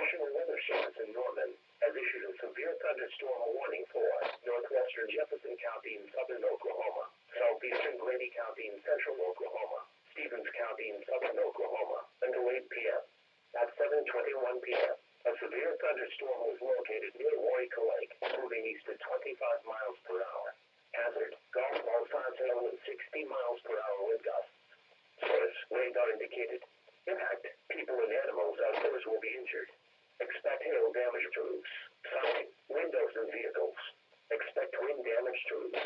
National Weather Service in Norman has issued a severe thunderstorm warning for northwestern Jefferson County in southern Oklahoma, southeastern Grady County in central Oklahoma, Stevens County in southern Oklahoma, until 8 p.m. At 7:21 p.m., a severe thunderstorm was located near Eureka Lake, moving east at 25 miles per hour. Hazard, golf balls on sale with 60 miles per hour wind gusts. Source, radar indicated. Impact, people and animals outdoors will be injured. Expect hail damage to roofs, siding, windows, and vehicles. Expect wind damage to roofs,